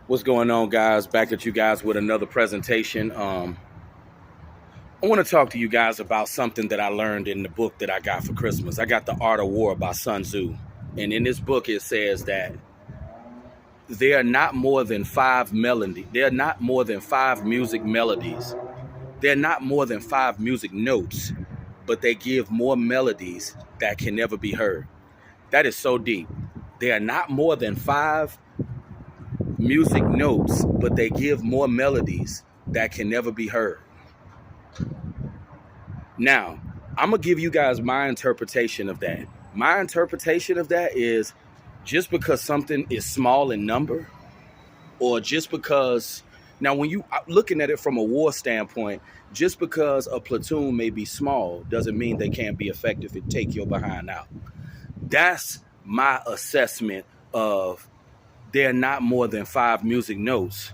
What's going on, guys? Back at you guys with another presentation. I want to talk to you guys about something that I learned in the book that I got for Christmas. I got The Art of War by Sun Tzu. And in this book, it says that there are not more than five melodies. There are not more than five music melodies. There are not more than five music notes, but they give more melodies that can never be heard. That is so deep. There are not more than five music notes, but they give more melodies that can never be heard. Now, I'm going to give you guys my interpretation of that. My interpretation of that is just because something is small in number, or just because, now when you looking at it from a war standpoint, just because a platoon may be small doesn't mean they can't be effective and take your behind out. That's my assessment of they're not more than five music notes,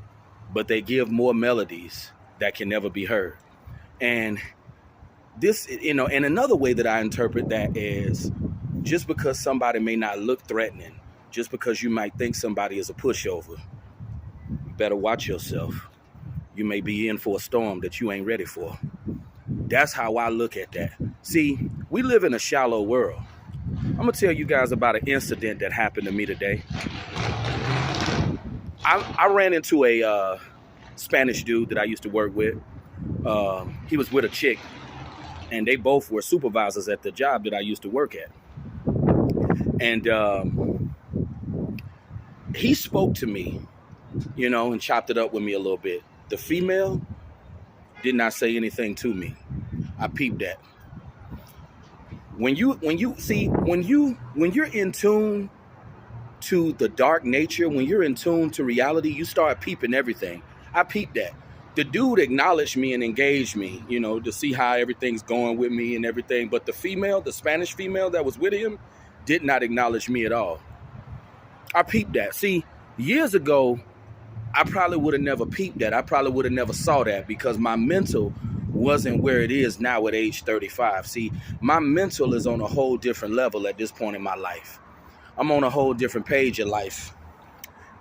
but they give more melodies that can never be heard. And this, and another way that I interpret that is just because somebody may not look threatening, just because you might think somebody is a pushover, you better watch yourself. You may be in for a storm that you ain't ready for. That's how I look at that. See, we live in a shallow world. I'm going to tell you guys about an incident that happened to me today. I ran into a Spanish dude that I used to work with. He was with a chick, and they both were supervisors at the job that I used to work at. And he spoke to me, and chopped it up with me a little bit. The female did not say anything to me. I peeped that. When you're in tune to the dark nature, when you're in tune to reality, you start peeping everything. I peeped that. The dude acknowledged me and engaged me, to see how everything's going with me and everything. But the Spanish female that was with him, did not acknowledge me at all. I peeped that. See, years ago, I probably would have never peeped that. I probably would have never saw that because my mental wasn't where it is now at age 35. See, my mental is on a whole different level at this point in my life. I'm on a whole different page of life.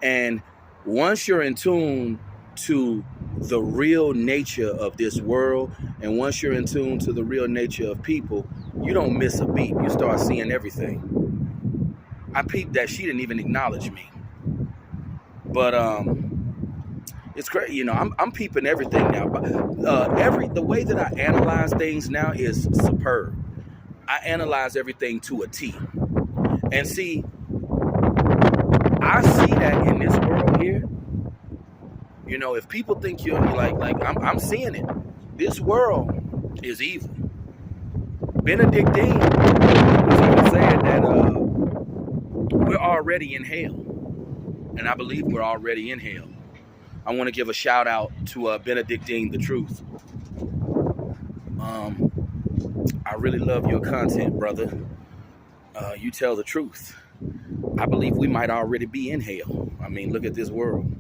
And once you're in tune to the real nature of this world, and once you're in tune to the real nature of people, you don't miss a beat. You start seeing everything. I peeped that she didn't even acknowledge me. But it's crazy, I'm peeping everything now. The way that I analyze things now is superb. I analyze everything to a T. And see, I see that in this world here. If people think you're I'm seeing it. This world is evil. Benedictine was even saying that we're already in hell. And I believe we're already in hell. I want to give a shout out to Benedictine the Truth. I really love your content, brother. You tell the truth. I believe we might already be in hell. I mean, look at this world.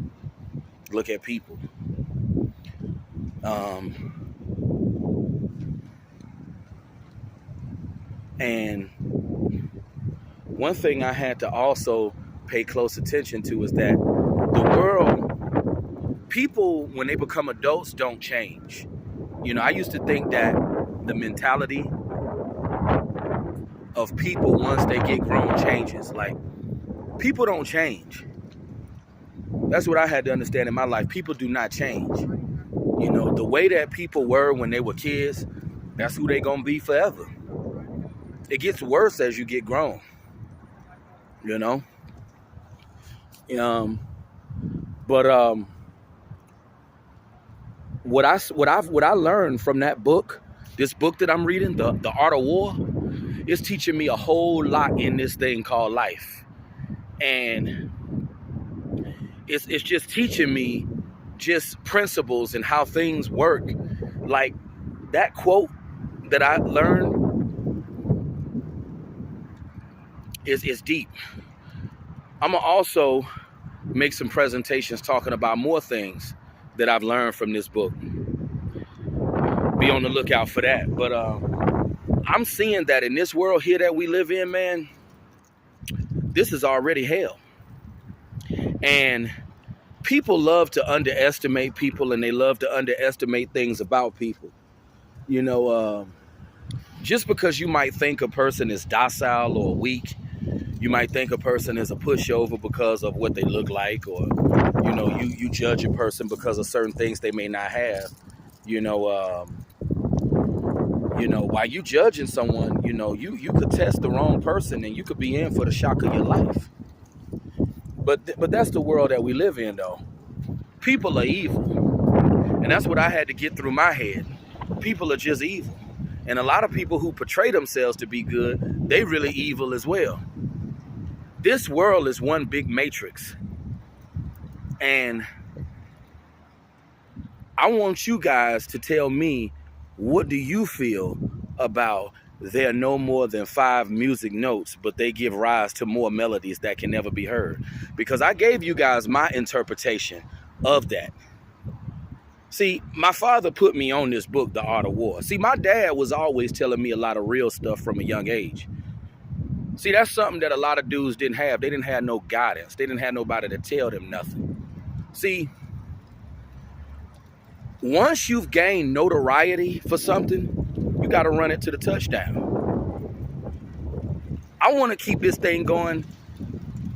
Look at people. And one thing I had to also pay close attention to is that the world, people, when they become adults, don't change. I used to think that the mentality of people once they get grown changes. Like, people don't change. That's what I had to understand in my life. People do not change. The way that people were when they were kids, that's who they gonna be forever. It gets worse as you get grown. But what I learned from that book, this book that I'm reading, The Art of War, is teaching me a whole lot in this thing called life. And it's just teaching me just principles and how things work. Like that quote that I learned is deep. I'm gonna also make some presentations talking about more things that I've learned from this book. Be on the lookout for that. But I'm seeing that in this world here that we live in, man, this is already hell. And people love to underestimate people, and they love to underestimate things about people. You know, just because you might think a person is docile or weak, you might think a person is a pushover because of what they look like, or you judge a person because of certain things they may not have. You know, while you judging someone, you could test the wrong person and you could be in for the shock of your life. But that's the world that we live in, though. People are evil, and that's what I had to get through my head. People are just evil, and a lot of people who portray themselves to be good, they really evil as well. This world is one big matrix, and I want you guys to tell me, what do you feel about there are no more than 5 music notes, but they give rise to more melodies that can never be heard? Because I gave you guys my interpretation of that. See, my father put me on this book, The Art of War. See, my dad was always telling me a lot of real stuff from a young age. See, that's something that a lot of dudes didn't have. They didn't have no guidance. They didn't have nobody to tell them nothing. See, once you've gained notoriety for something, you got to run it to the touchdown. I want to keep this thing going.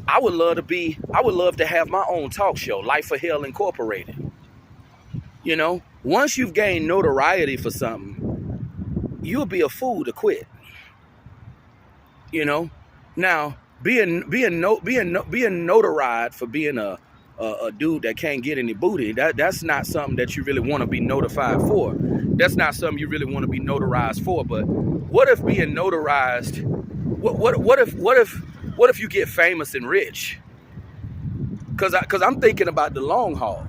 I would love to have my own talk show, Life of Hell Incorporated. Once you've gained notoriety for something, you'll be a fool to quit. Now being notarized for being a dude that can't get any booty, that's not something that you really want to be notified for. That's not something you really want to be notarized for. But what if being notarized? What if you get famous and rich? Because I'm thinking about the long haul.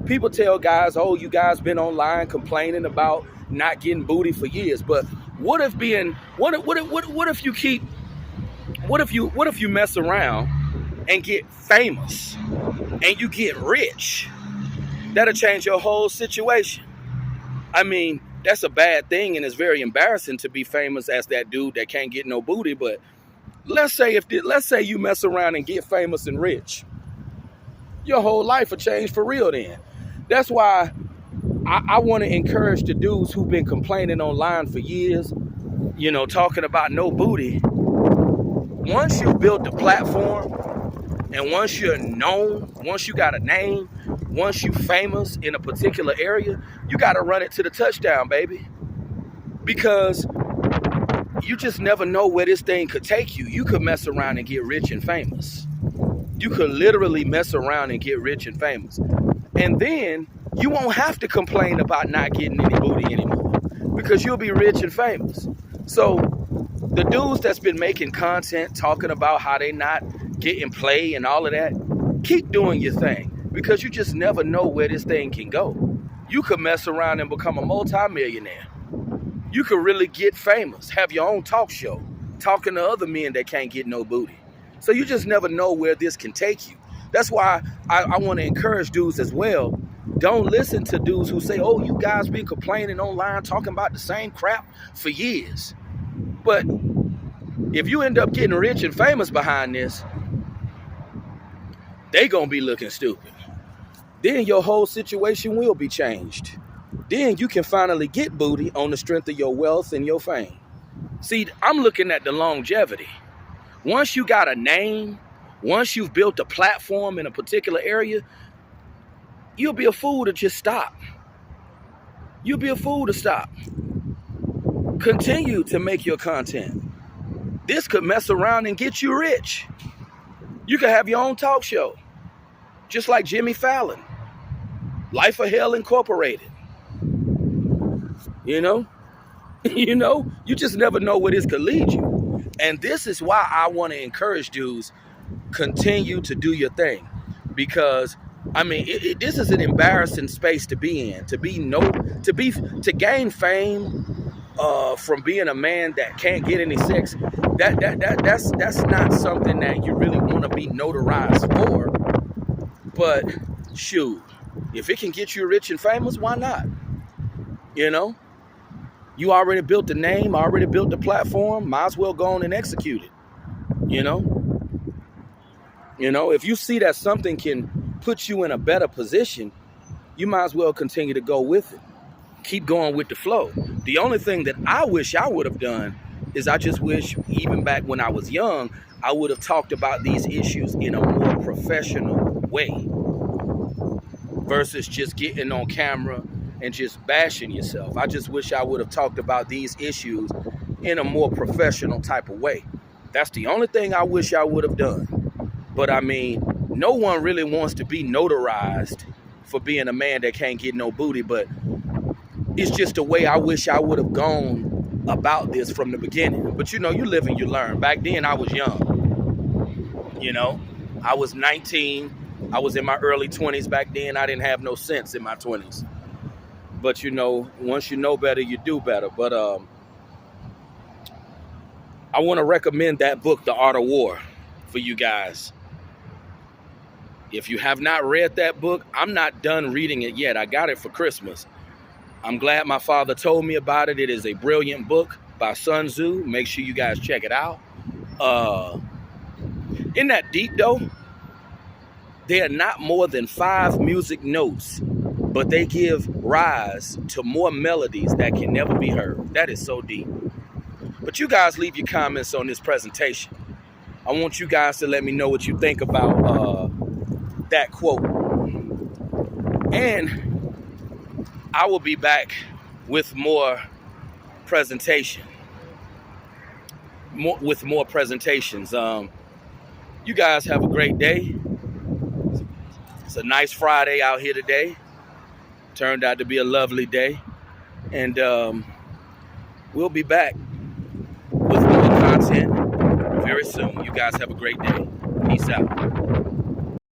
People tell guys, "Oh, you guys been online complaining about not getting booty for years." But what if you mess around and get famous and you get rich? That'll change your whole situation. I mean, that's a bad thing, and it's very embarrassing to be famous as that dude that can't get no booty. But let's say you mess around and get famous and rich, your whole life will change for real then. That's why I want to encourage the dudes who've been complaining online for years, talking about no booty. Once you build the platform, and once you're known, once you got a name, once you famous in a particular area, you got to run it to the touchdown, baby. Because you just never know where this thing could take you. You could mess around and get rich and famous. You could literally mess around and get rich and famous. And then you won't have to complain about not getting any booty anymore, because you'll be rich and famous. So the dudes that's been making content talking about how they not getting play and all of that, keep doing your thing, because you just never know where this thing can go. You could mess around and become a multi-millionaire. You could really get famous, have your own talk show, talking to other men that can't get no booty. So you just never know where this can take you. That's why I want to encourage dudes as well. Don't listen to dudes who say, "Oh, you guys been complaining online, talking about the same crap for years." But if you end up getting rich and famous behind this, they gonna be looking stupid. Then your whole situation will be changed. Then you can finally get booty on the strength of your wealth and your fame. See, I'm looking at the longevity. Once you got a name, once you've built a platform in a particular area, you'll be a fool to just stop. You'll be a fool to stop. Continue to make your content. This could mess around and get you rich. You could have your own talk show, just like Jimmy Fallon. Life of Hell Incorporated. You just never know where this could lead you. And this is why I want to encourage dudes, continue to do your thing. Because this is an embarrassing space to be in. To gain fame from being a man that can't get any sex. That's not something that you really want to be notarized for. But shoot, if it can get you rich and famous, why not? You already built the name, already built the platform. Might as well go on and execute it. If you see that something can puts you in a better position, you might as well continue to go with it. Keep going with the flow. The only thing that I wish I would have done is I just wish, even back when I was young, I would have talked about these issues in a more professional way versus just getting on camera and just bashing yourself. I just wish I would have talked about these issues in a more professional type of way. That's the only thing I wish I would have done. But I mean, no one really wants to be notarized for being a man that can't get no booty, but it's just a way I wish I would have gone about this from the beginning. But you know, you live and you learn. Back then I was young, you know, I was 19. I was in my early 20s back then. I didn't have no sense in my 20s. But you know, once you know better, you do better. But I want to recommend that book, The Art of War, for you guys. If you have not read that book, I'm not done reading it yet. I got it for Christmas. I'm glad my father told me about it. It is a brilliant book by Sun Tzu. Make sure you guys check it out. Isn't that deep though? They are not more than 5 music notes, but they give rise to more melodies that can never be heard. That is so deep. But you guys leave your comments on this presentation. I want you guys to let me know what you think about that quote. And I will be back with more presentation. With more presentations. You guys have a great day. It's a nice Friday out here today. Turned out to be a lovely day. And we'll be back with more content very soon. You guys have a great day. Peace out.